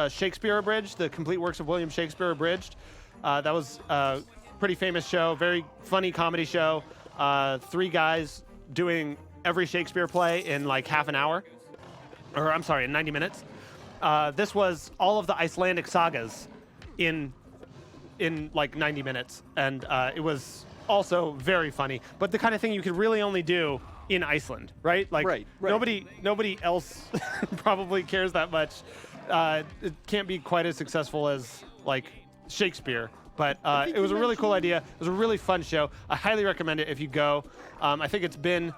Shakespeare Abridged, the complete works of William Shakespeare Abridged, that was a pretty famous show, very funny comedy show. 3 guys doing every Shakespeare play in like half an hour, or I'm sorry, in 90 minutes. This was all of the Icelandic sagas in like 90 minutes, and it was also very funny. But the kind of thing you could really only do in Iceland, right? Like right. Nobody else probably cares that much. It can't be quite as successful as like Shakespeare, but it was a really cool idea. It was a really fun show. I highly recommend it if you go. I think it's been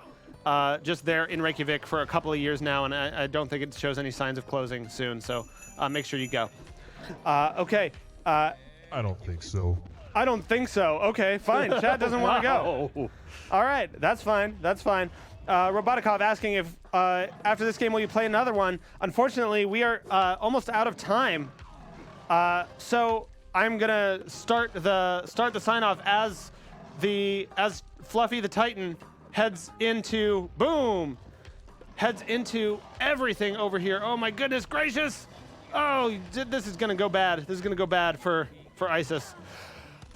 just there in Reykjavik for a couple of years now, and I don't think it shows any signs of closing soon, so make sure you go. Okay. I don't think so. I don't think so. Okay, fine. Chat doesn't want to go. All right, that's fine. That's fine. Robotikov asking if after this game will you play another one? Unfortunately, we are almost out of time. So I'm gonna start the sign off as Fluffy the Titan heads into everything over here. Oh my goodness gracious! Oh, this is gonna go bad. This is gonna go bad for ISIS.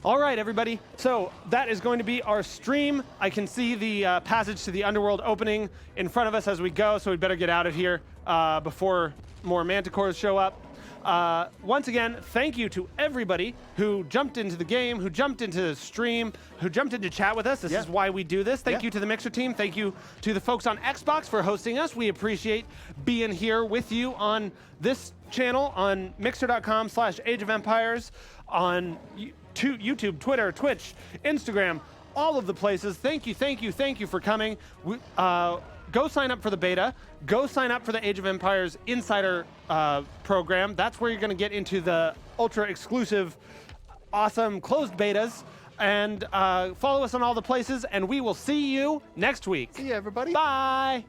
All right, everybody. So that is going to be our stream. I can see the passage to the underworld opening in front of us as we go, so we better get out of here before more manticores show up. Once again, thank you to everybody who jumped into the game, who jumped into the stream, who jumped into chat with us. This is why we do this. Thank you to the Mixer team. Thank you to the folks on Xbox for hosting us. We appreciate being here with you on this channel, on mixer.com/Age of Empires, on YouTube, Twitter, Twitch, Instagram, all of the places. Thank you for coming. Go sign up for the beta. Go sign up for the Age of Empires Insider program. That's where you're going to get into the ultra exclusive, awesome closed betas. And follow us on all the places, and we will see you next week. See you, everybody. Bye.